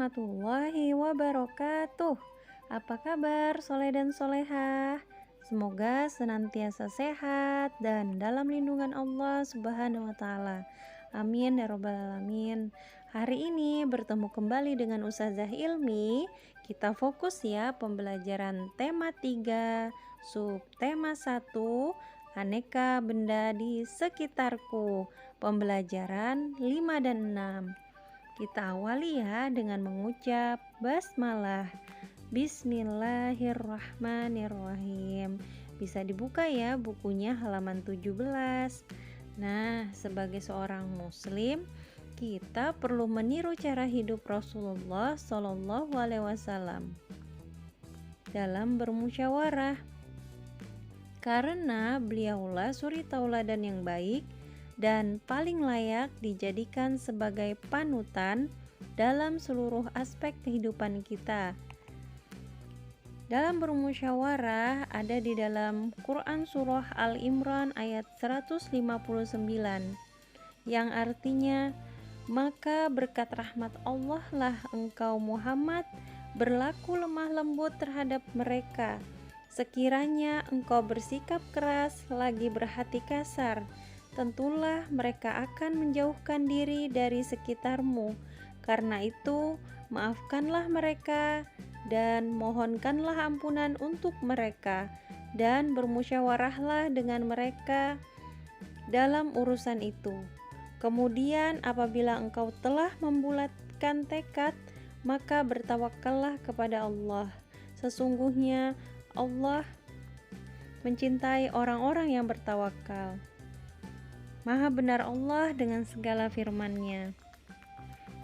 warahmatullahi wabarakatuh. Apa kabar soleh dan solehah? Semoga senantiasa sehat dan dalam lindungan Allah Subhanahu wa Ta'ala. Amin ya Rabbal 'Alamin. Hari ini bertemu kembali dengan Ustazah Ilmi. Kita fokus ya pembelajaran tema 3, subtema 1, aneka benda di sekitarku. Pembelajaran 5 dan 6. Kita awali ya dengan mengucap basmalah. Bismillahirrahmanirrahim. Bisa dibuka ya bukunya halaman 17. Nah, sebagai seorang muslim, kita perlu meniru cara hidup Rasulullah Shallallahu alaihi wasallam dalam bermusyawarah. Karena beliaulah suri tauladan yang baik dan paling layak dijadikan sebagai panutan dalam seluruh aspek kehidupan kita. Dalam bermusyawarah ada di dalam Quran Surah Al-Imran ayat 159 yang artinya, maka berkat rahmat Allah lah engkau Muhammad berlaku lemah lembut terhadap mereka. Sekiranya engkau bersikap keras lagi berhati kasar, tentulah mereka akan menjauhkan diri dari sekitarmu. Karena itu, maafkanlah mereka dan mohonkanlah ampunan untuk mereka, dan bermusyawarahlah dengan mereka dalam urusan itu. Kemudian apabila engkau telah membulatkan tekad, maka bertawakallah kepada Allah. Sesungguhnya Allah mencintai orang-orang yang bertawakal. Maha benar Allah dengan segala firman-Nya.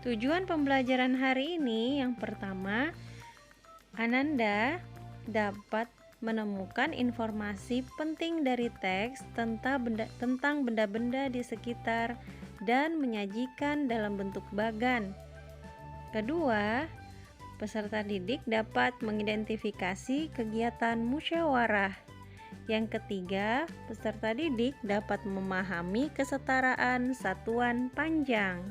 Tujuan pembelajaran hari ini yang pertama, Ananda dapat menemukan informasi penting dari teks tentang benda-benda di sekitar dan menyajikan dalam bentuk bagan. Kedua, peserta didik dapat mengidentifikasi kegiatan musyawarah. Yang ketiga, peserta didik dapat memahami kesetaraan satuan panjang.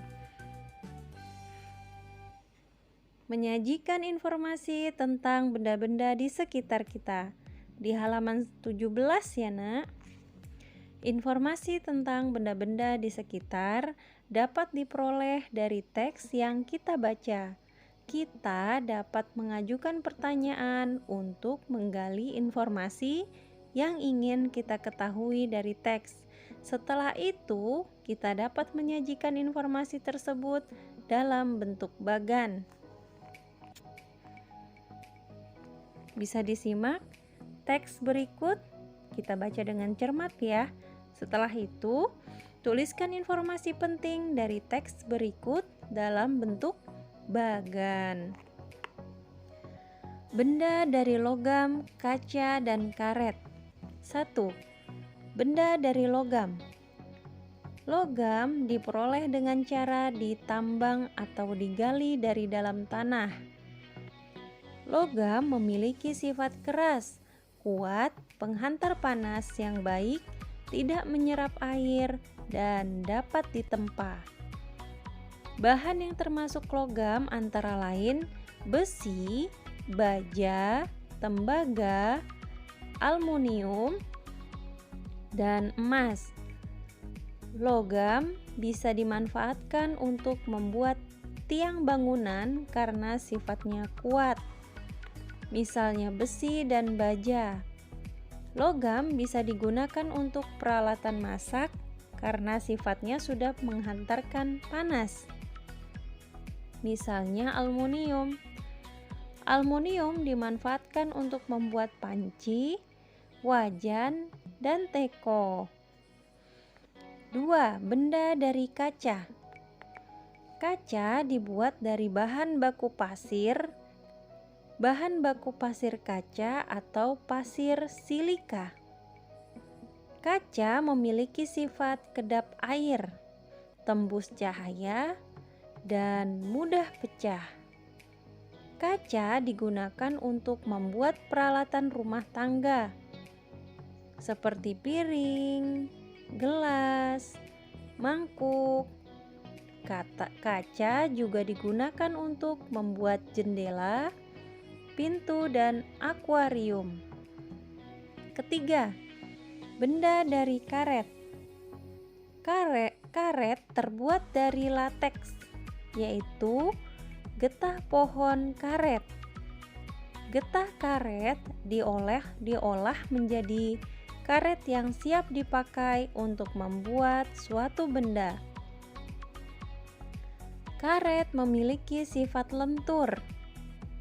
Menyajikan informasi tentang benda-benda di sekitar kita. Di halaman 17 ya nak. Informasi tentang benda-benda di sekitar dapat diperoleh dari teks yang kita baca. Kita dapat mengajukan pertanyaan untuk menggali informasi yang ingin kita ketahui dari teks. Setelah itu, kita dapat menyajikan informasi tersebut dalam bentuk bagan. Bisa disimak teks berikut, kita baca dengan cermat ya. Setelah itu, tuliskan informasi penting dari teks berikut dalam bentuk bagan. Benda dari logam, kaca, dan karet. 1. Benda dari logam. Logam diperoleh dengan cara ditambang atau digali dari dalam tanah. Logam memiliki sifat keras, kuat, penghantar panas yang baik, tidak menyerap air, dan dapat ditempa. Bahan yang termasuk logam antara lain besi, baja, tembaga, aluminium, dan emas. Logam bisa dimanfaatkan untuk membuat tiang bangunan karena sifatnya kuat. Misalnya besi dan baja. Logam bisa digunakan untuk peralatan masak karena sifatnya sudah menghantarkan panas. Misalnya aluminium. Aluminium dimanfaatkan untuk membuat panci, wajan, dan teko. 2. Benda dari kaca. Kaca dibuat dari bahan baku pasir kaca atau pasir silika. Kaca memiliki sifat kedap air, tembus cahaya, dan mudah pecah. Kaca digunakan untuk membuat peralatan rumah tangga seperti piring, gelas, mangkuk, Kaca juga digunakan untuk membuat jendela, pintu, dan akuarium. Ketiga, benda dari karet. Karet terbuat dari lateks, yaitu getah pohon karet. Getah karet diolah menjadi karet yang siap dipakai untuk membuat suatu benda. Karet memiliki sifat lentur,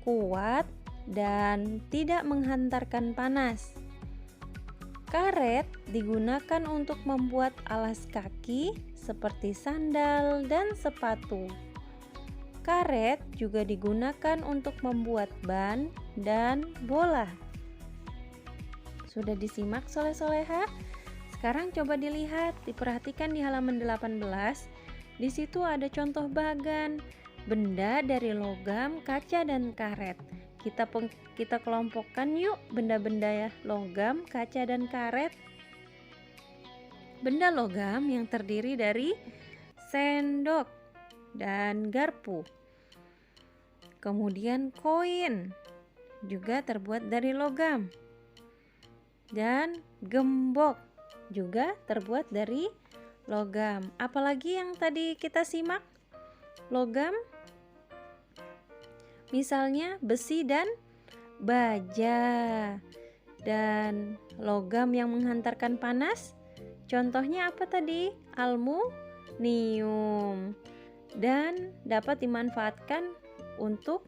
kuat, dan tidak menghantarkan panas. Karet digunakan untuk membuat alas kaki seperti sandal dan sepatu. Karet juga digunakan untuk membuat ban dan bola. Sudah disimak soleh-soleha? Sekarang coba dilihat, diperhatikan di halaman 18. Di situ ada contoh bagan, benda dari logam, kaca, dan karet. Kita kelompokkan yuk benda-benda ya, logam, kaca, dan karet. Benda logam yang terdiri dari sendok dan garpu. Kemudian koin juga terbuat dari logam. Dan gembok juga terbuat dari logam. Apalagi yang tadi kita simak? Logam, misalnya besi dan baja. Dan logam yang menghantarkan panas, contohnya apa tadi? Aluminium. Dan dapat dimanfaatkan untuk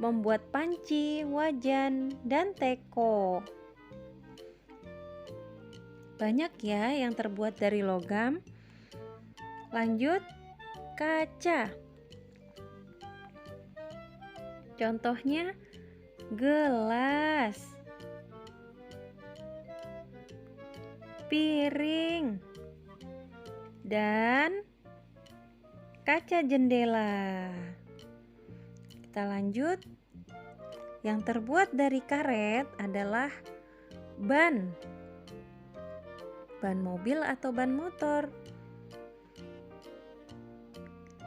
membuat panci, wajan, dan teko. Banyak ya yang terbuat dari logam. Lanjut, kaca. Contohnya gelas, piring, dan kaca jendela. Kita lanjut. Yang terbuat dari karet adalah ban mobil atau ban motor,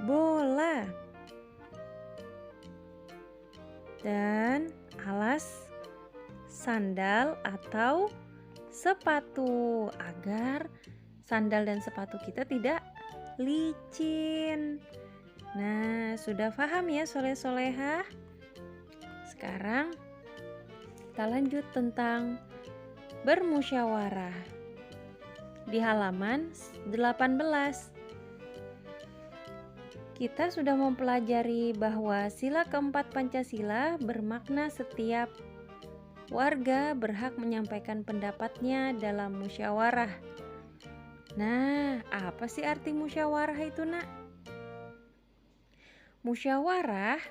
bola, dan alas sandal atau sepatu, agar sandal dan sepatu kita tidak licin. Nah, sudah paham ya soleh-soleha? Sekarang kita lanjut tentang bermusyawarah. Di halaman 18 kita sudah mempelajari bahwa sila keempat Pancasila bermakna setiap warga berhak menyampaikan pendapatnya dalam musyawarah. Nah, apa sih arti musyawarah itu, Nak? Musyawarah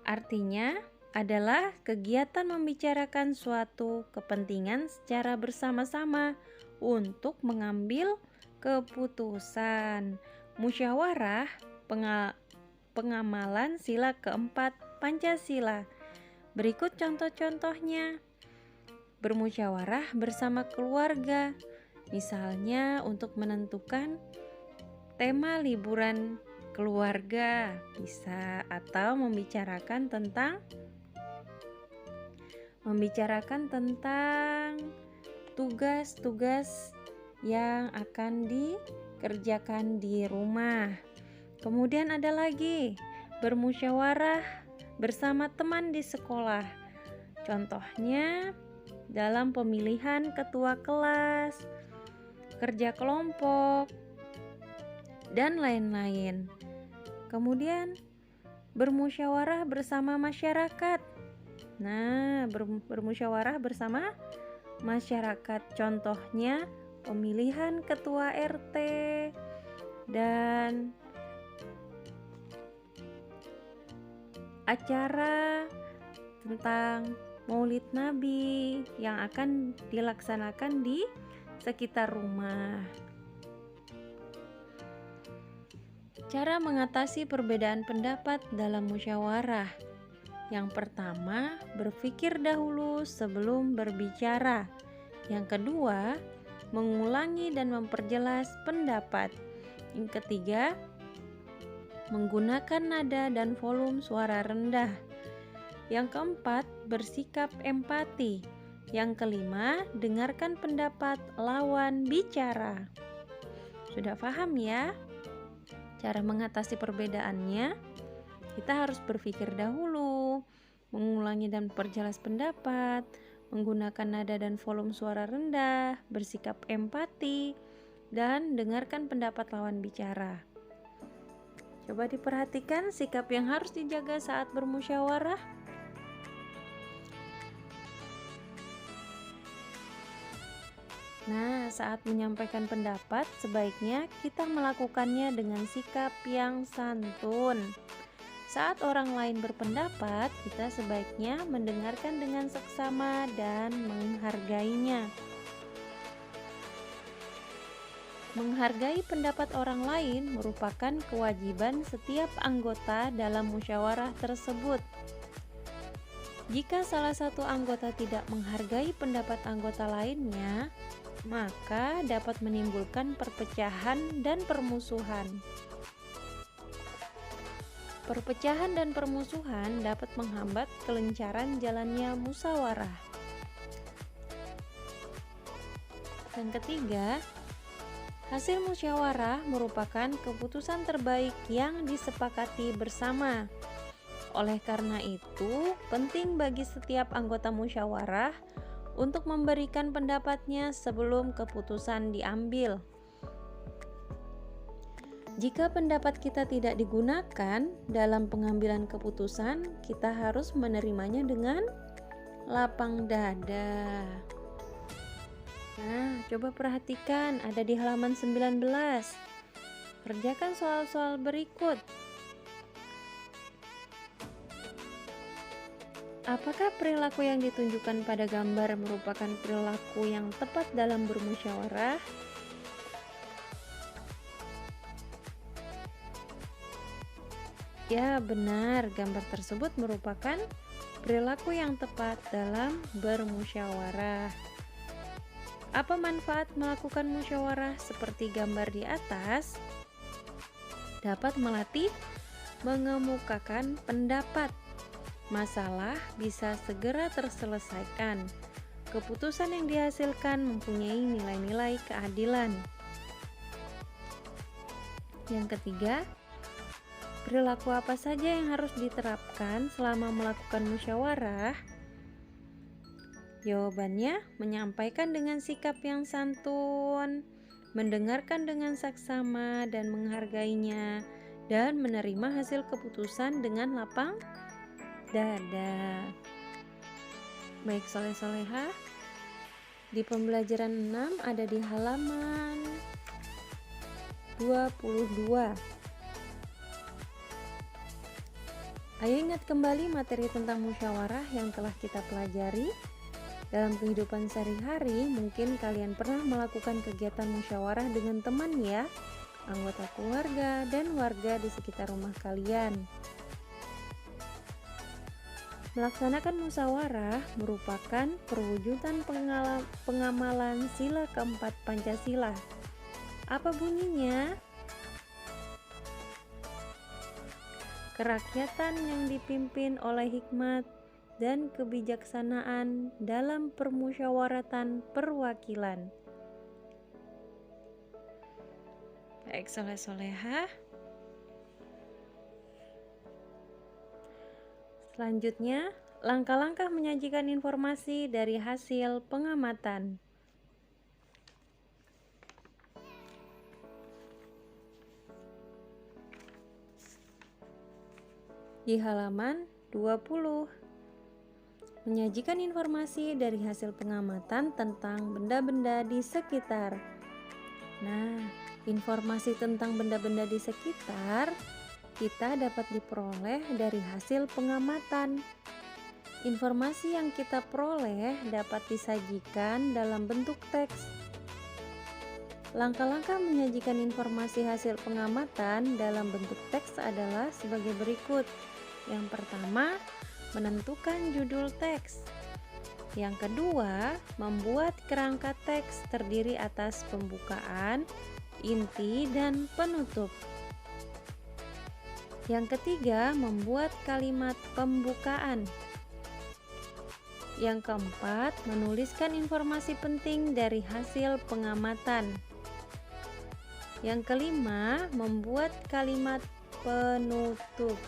artinya adalah kegiatan membicarakan suatu kepentingan secara bersama-sama untuk mengambil keputusan. Musyawarah pengamalan sila keempat Pancasila. Berikut contoh-contohnya. Bermusyawarah bersama keluarga, misalnya untuk menentukan tema liburan keluarga, bisa, atau membicarakan tentang tugas-tugas yang akan dikerjakan di rumah. Kemudian ada lagi bermusyawarah bersama teman di sekolah. Contohnya dalam pemilihan ketua kelas, kerja kelompok, dan lain-lain. Kemudian bermusyawarah bersama masyarakat. Nah, bermusyawarah bersama masyarakat, contohnya pemilihan ketua RT dan acara tentang Maulid Nabi yang akan dilaksanakan di sekitar rumah. Cara mengatasi perbedaan pendapat dalam musyawarah. Yang pertama, berpikir dahulu sebelum berbicara. Yang kedua, mengulangi dan memperjelas pendapat. Yang ketiga, menggunakan nada dan volume suara rendah. Yang keempat, bersikap empati. Yang kelima, dengarkan pendapat lawan bicara. Sudah paham ya? Cara mengatasi perbedaannya, kita harus berpikir dahulu, mengulangi dan perjelas pendapat, menggunakan nada dan volume suara rendah, bersikap empati, dan dengarkan pendapat lawan bicara. Coba diperhatikan sikap yang harus dijaga saat bermusyawarah. Nah, saat menyampaikan pendapat, sebaiknya kita melakukannya dengan sikap yang santun. Saat orang lain berpendapat, kita sebaiknya mendengarkan dengan seksama dan menghargainya. Menghargai pendapat orang lain merupakan kewajiban setiap anggota dalam musyawarah tersebut. Jika salah satu anggota tidak menghargai pendapat anggota lainnya, maka dapat menimbulkan perpecahan dan permusuhan. Perpecahan dan permusuhan dapat menghambat kelancaran jalannya musyawarah. Yang ketiga, hasil musyawarah merupakan keputusan terbaik yang disepakati bersama. Oleh karena itu, penting bagi setiap anggota musyawarah untuk memberikan pendapatnya sebelum keputusan diambil. Jika pendapat kita tidak digunakan dalam pengambilan keputusan, kita harus menerimanya dengan lapang dada. Nah, coba perhatikan, ada di halaman 19. Kerjakan soal-soal berikut. Apakah perilaku yang ditunjukkan pada gambar merupakan perilaku yang tepat dalam bermusyawarah? Ya, benar, gambar tersebut merupakan perilaku yang tepat dalam bermusyawarah. Apa manfaat melakukan musyawarah seperti gambar di atas? Dapat melatih mengemukakan pendapat. Masalah bisa segera terselesaikan. Keputusan yang dihasilkan mempunyai nilai-nilai keadilan. Yang ketiga, perilaku apa saja yang harus diterapkan selama melakukan musyawarah? Jawabannya, menyampaikan dengan sikap yang santun, mendengarkan dengan saksama dan menghargainya, dan menerima hasil keputusan dengan lapang dada. Baik soleh-solehah, di pembelajaran 6 ada di halaman 22. Ayo ingat kembali materi tentang musyawarah yang telah kita pelajari. Dalam kehidupan sehari-hari, mungkin kalian pernah melakukan kegiatan musyawarah dengan teman ya, anggota keluarga, dan warga di sekitar rumah kalian. Melaksanakan musyawarah merupakan perwujudan pengamalan sila keempat Pancasila. Apa bunyinya? Kerakyatan yang dipimpin oleh hikmat dan kebijaksanaan dalam permusyawaratan perwakilan. Baik soleh-solehah. Selanjutnya, langkah-langkah menyajikan informasi dari hasil pengamatan. Di halaman 20, menyajikan informasi dari hasil pengamatan tentang benda-benda di sekitar. Nah, informasi tentang benda-benda di sekitar kita dapat diperoleh dari hasil pengamatan. Informasi yang kita peroleh dapat disajikan dalam bentuk teks. Langkah-langkah menyajikan informasi hasil pengamatan dalam bentuk teks adalah sebagai berikut. Yang pertama, menentukan judul teks. Yang kedua, membuat kerangka teks terdiri atas pembukaan, inti, dan penutup. Yang ketiga, membuat kalimat pembukaan. Yang keempat, menuliskan informasi penting dari hasil pengamatan. Yang kelima, membuat kalimat penutup.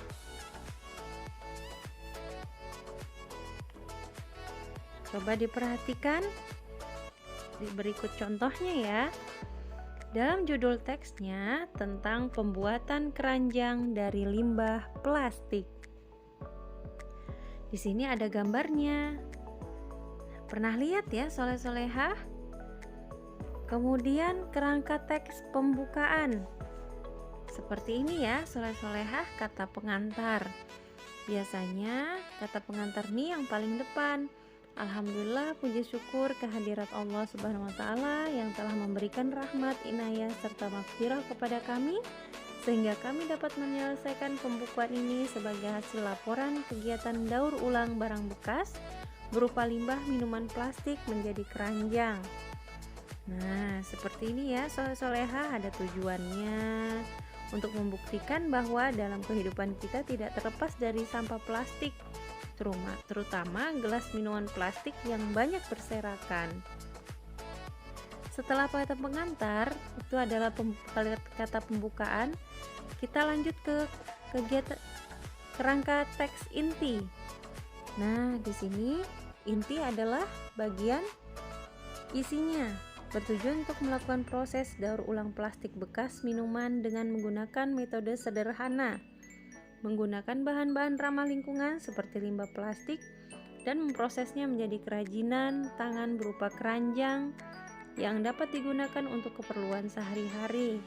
Coba diperhatikan di berikut contohnya ya. Dalam judul teksnya tentang pembuatan keranjang dari limbah plastik. Di sini ada gambarnya. Pernah lihat ya soleh-solehah? Kemudian kerangka teks pembukaan. Seperti ini ya soleh-solehah, kata pengantar. Biasanya kata pengantar nih yang paling depan. Alhamdulillah, puji syukur kehadirat Allah Subhanahu wa Ta'ala yang telah memberikan rahmat, inayah serta maghfirah kepada kami, sehingga kami dapat menyelesaikan pembukuan ini sebagai hasil laporan kegiatan daur ulang barang bekas berupa limbah minuman plastik menjadi keranjang. Nah, seperti ini ya soleh-soleha, ada tujuannya untuk membuktikan bahwa dalam kehidupan kita tidak terlepas dari sampah plastik, terutama gelas minuman plastik yang banyak berserakan. Setelah kata pengantar, itu adalah kata pembukaan, kita lanjut ke kegiatan kerangka teks inti. Nah, di sini inti adalah bagian isinya, bertujuan untuk melakukan proses daur ulang plastik bekas minuman dengan menggunakan metode sederhana, menggunakan bahan-bahan ramah lingkungan seperti limbah plastik dan memprosesnya menjadi kerajinan tangan berupa keranjang yang dapat digunakan untuk keperluan sehari-hari.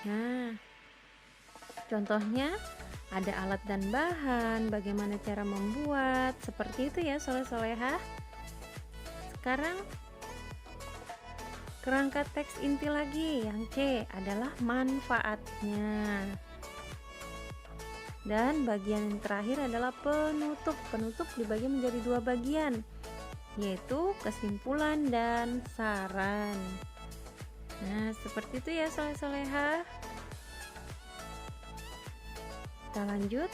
Nah, contohnya ada alat dan bahan, bagaimana cara membuat, seperti itu ya soleh-solehah. Sekarang kerangka teks inti lagi, yang C adalah manfaatnya. Dan bagian yang terakhir adalah penutup. Penutup dibagi menjadi dua bagian, yaitu kesimpulan dan saran. Nah, seperti itu ya soleh-solehah. Kita lanjut,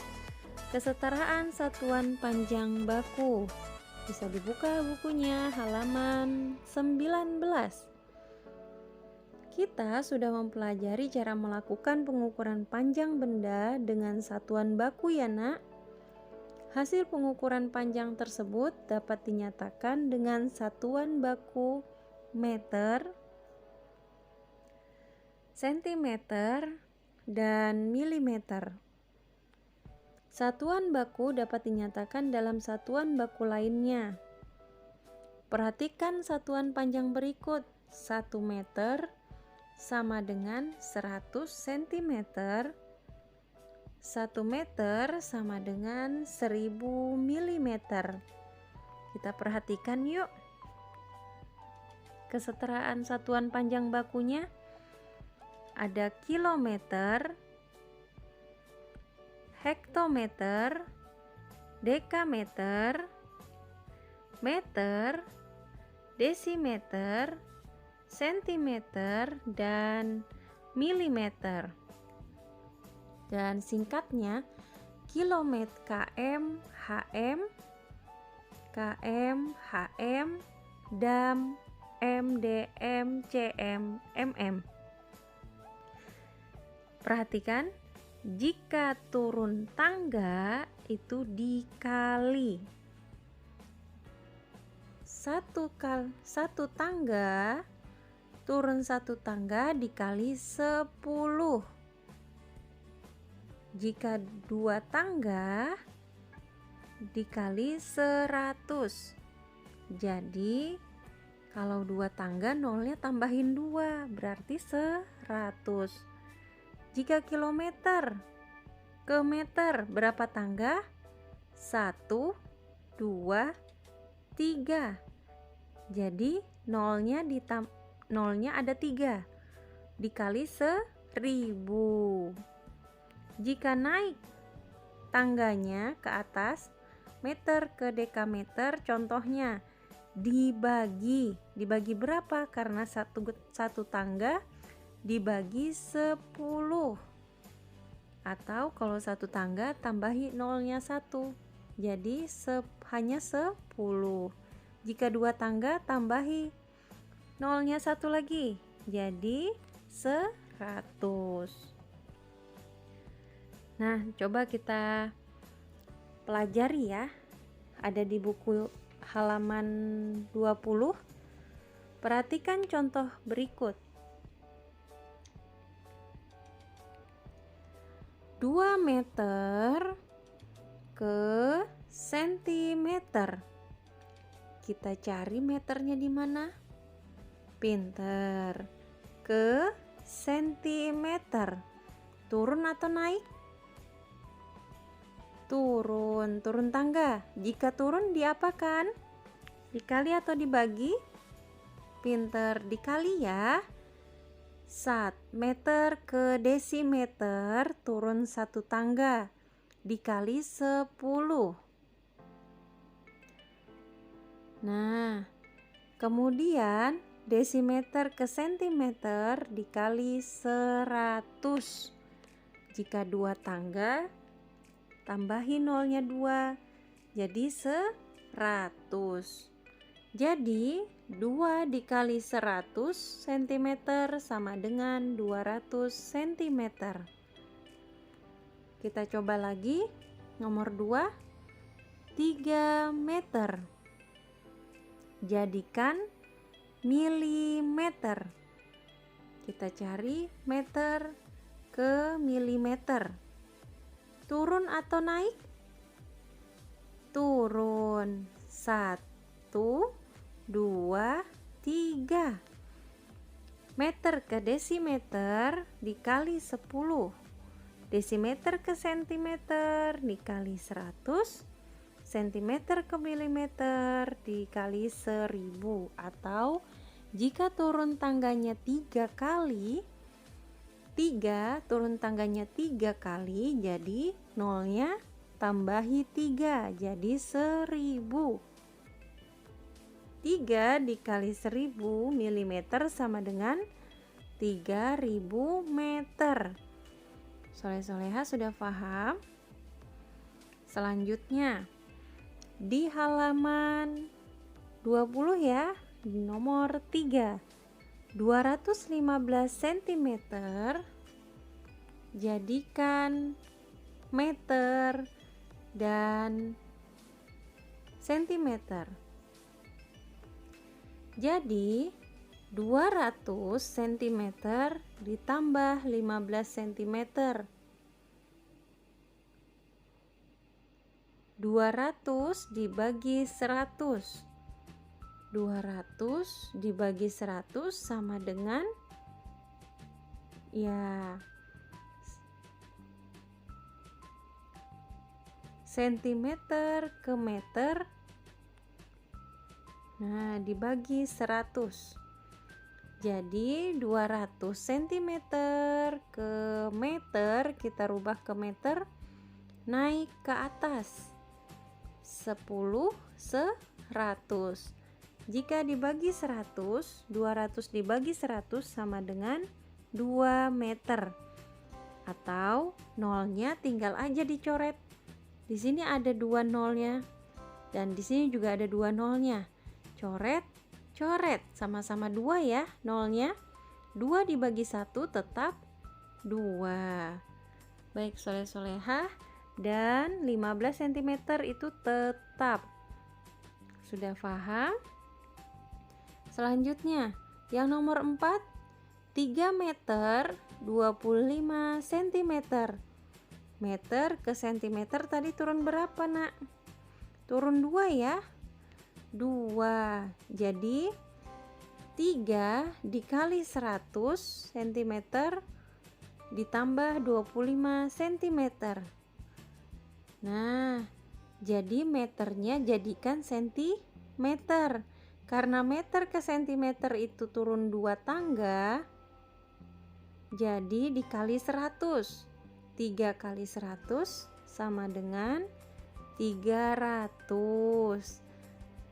kesetaraan satuan panjang baku. Bisa dibuka bukunya halaman 19. Kita sudah mempelajari cara melakukan pengukuran panjang benda dengan satuan baku ya nak. Hasil pengukuran panjang tersebut dapat dinyatakan dengan satuan baku meter, sentimeter, dan milimeter. Satuan baku dapat dinyatakan dalam satuan baku lainnya. Perhatikan satuan panjang berikut. 1 meter sama dengan 100 cm. 1 meter sama dengan 1000 mm. Kita perhatikan yuk. Kesetaraan satuan panjang bakunya ada kilometer, hektometer, dekameter, meter, desimeter, sentimeter, dan milimeter. Dan singkatnya kilometer, km, hm, dam, mdm, cm, mm. Perhatikan, jika turun tangga itu dikali. Satu tangga, turun 1 tangga dikali 10. Jika 2 tangga dikali 100. Jadi kalau 2 tangga nolnya tambahin 2, berarti 100. Jika kilometer ke meter berapa tangga? 1, 2, 3. Jadi nolnya ada 3 dikali 1000. Jika naik tangganya ke atas, meter ke dekameter, contohnya dibagi berapa? Karena satu tangga dibagi 10. Atau kalau satu tangga tambahi nolnya 1. Jadi hanya 10. Jika 2 tangga tambahi nolnya 1 lagi. Jadi 100. Nah, coba kita pelajari ya. Ada di buku halaman 20. Perhatikan contoh berikut. 2 meter ke sentimeter. Kita cari meternya di mana? Pinter. Ke sentimeter. Turun atau naik? Turun. Turun tangga. Jika turun diapakan? Dikali atau dibagi? Pinter. Dikali ya. 1 meter ke desimeter, turun 1 tangga, dikali 10. Nah, kemudian desimeter ke sentimeter dikali 100. Jika 2 tangga, tambahi nolnya 2, jadi 100. Jadi 2 dikali 100 cm sama dengan 200 cm. Kita coba lagi. Nomor 2, 3 meter. Jadikan milimeter. Kita cari meter ke milimeter. Turun atau naik? Turun. 1, 2, 3. Meter ke desimeter dikali 10. Desimeter ke sentimeter dikali 100. Sentimeter ke milimeter dikali 1000. Atau jika turun tangganya 3 kali, 3 turun tangganya 3 kali, jadi nolnya tambahi 3, jadi 1000. 3 dikali 1000 mm sama dengan 3000 meter. Soleh-soleha sudah paham? Selanjutnya di halaman 20 ya, di nomor 3, 215 cm jadikan meter dan sentimeter. Jadi 200 cm ditambah 15 cm. 200 dibagi 100. 200 dibagi 100 sama dengan sentimeter ke meter. Nah, dibagi 100. Jadi 200 cm ke meter, kita rubah ke meter, naik ke atas. 10 100. Jika dibagi 100, 200 dibagi 100 sama dengan 2 meter. Atau nolnya tinggal aja dicoret. Di sini ada 2 nolnya dan di sini juga ada 2 nolnya. Coret, coret, sama-sama 2 ya nolnya. 2 dibagi 1 tetap 2. Baik soleh-soleha, dan 15 cm itu tetap. Sudah paham? Selanjutnya yang nomor 4, 3 meter 25 cm. Meter ke sentimeter tadi turun berapa nak? Turun 2 ya, 2. Jadi 3 dikali 100 cm ditambah 25 cm. Nah, jadi meternya jadikan sentimeter. Karena meter ke sentimeter itu turun 2 tangga, jadi dikali 100. 3 kali 100 sama dengan 300.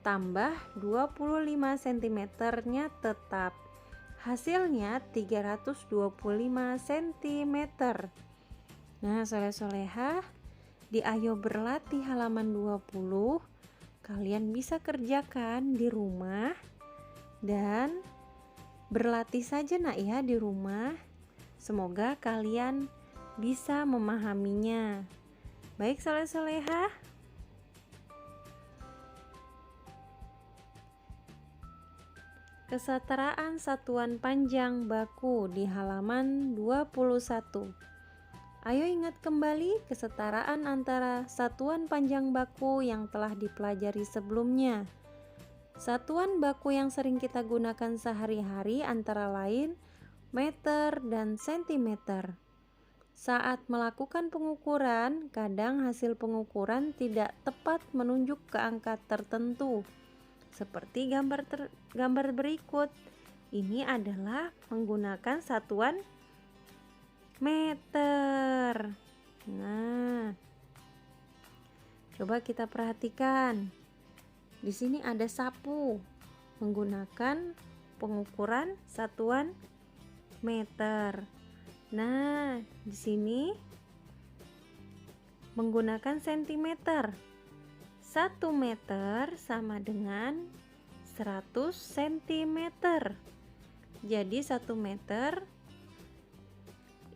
Tambah 25 cm-nya tetap. Hasilnya 325 cm. Nah, soleh-solehah, di Ayo Berlatih halaman 20, kalian bisa kerjakan di rumah dan berlatih saja nak ya di rumah. Semoga kalian bisa memahaminya. Baik soleh-solehah. Kesetaraan satuan panjang baku di halaman 21. Ayo ingat kembali kesetaraan antara satuan panjang baku yang telah dipelajari sebelumnya. Satuan baku yang sering kita gunakan sehari-hari antara lain meter dan sentimeter. Saat melakukan pengukuran, kadang hasil pengukuran tidak tepat menunjuk ke angka tertentu. Seperti gambar berikut. Ini adalah menggunakan satuan meter. Nah, coba kita perhatikan. Di sini ada sapu menggunakan pengukuran satuan meter. Nah, di sini menggunakan sentimeter. 1 meter sama dengan 100 cm. Jadi 1 meter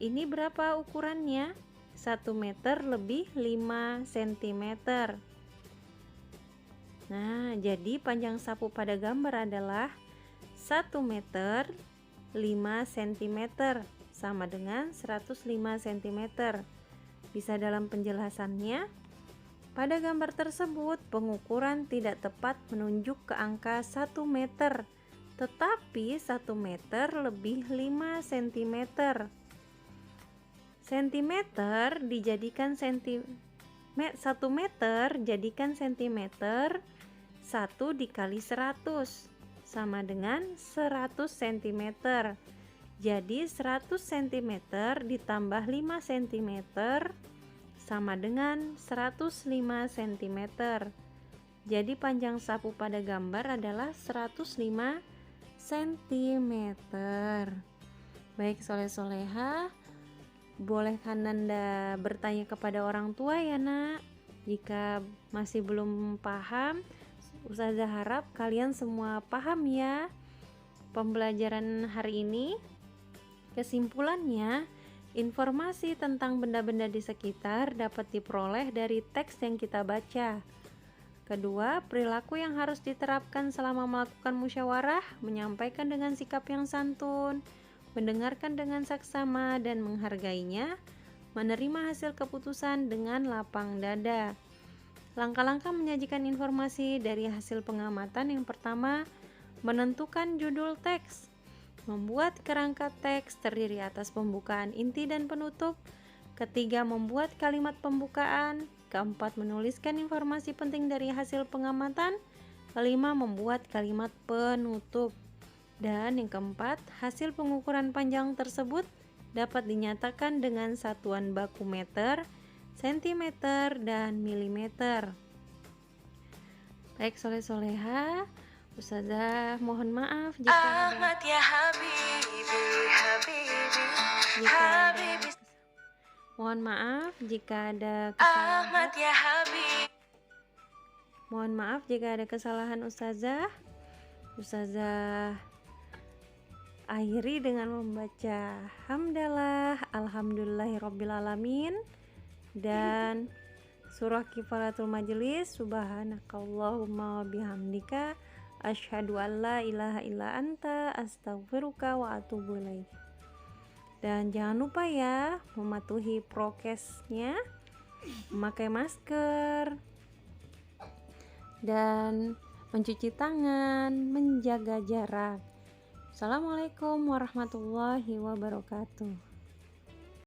ini berapa ukurannya? 1 meter lebih 5 cm. Nah, jadi panjang sapu pada gambar adalah 1 meter 5 cm sama dengan 105 cm. Bisa dalam penjelasannya, pada gambar tersebut pengukuran tidak tepat menunjuk ke angka 1 meter, tetapi 1 meter lebih 5 cm. Sentimeter dijadikan 1 meter jadikan sentimeter 1 dikali 100 sama dengan 100 cm. Jadi 100 cm ditambah 5 cm sama dengan 105 cm. Jadi panjang sapu pada gambar adalah 105 cm. Baik soleh-soleha, bolehkah Nanda bertanya kepada orang tua ya nak? Jika masih belum paham, Ustazah harap kalian semua paham ya pembelajaran hari ini. Kesimpulannya, informasi tentang benda-benda di sekitar dapat diperoleh dari teks yang kita baca. Kedua, perilaku yang harus diterapkan selama melakukan musyawarah, menyampaikan dengan sikap yang santun, mendengarkan dengan saksama dan menghargainya, menerima hasil keputusan dengan lapang dada. Langkah-langkah menyajikan informasi dari hasil pengamatan: yang pertama, menentukan judul teks. Membuat kerangka teks terdiri atas pembukaan, inti, dan penutup. Ketiga, membuat kalimat pembukaan. Keempat, menuliskan informasi penting dari hasil pengamatan. Kelima, membuat kalimat penutup. Dan yang keempat, hasil pengukuran panjang tersebut dapat dinyatakan dengan satuan baku meter, sentimeter, dan milimeter. Baik soleh-soleha, Ustazah mohon maaf jika ada mohon maaf jika ada kesalahan. Mohon maaf jika ada kesalahan Ustazah. Ustazah akhiri dengan membaca hamdalah alhamdulillahirobbilalamin dan surah kifaratul majelis, subhanakallahumma bihamdika asyhadu an la ilaha illa anta astaghfiruka wa atubu ilaik. Dan jangan lupa ya mematuhi prokesnya, memakai masker dan mencuci tangan, menjaga jarak. Assalamualaikum warahmatullahi wabarakatuh.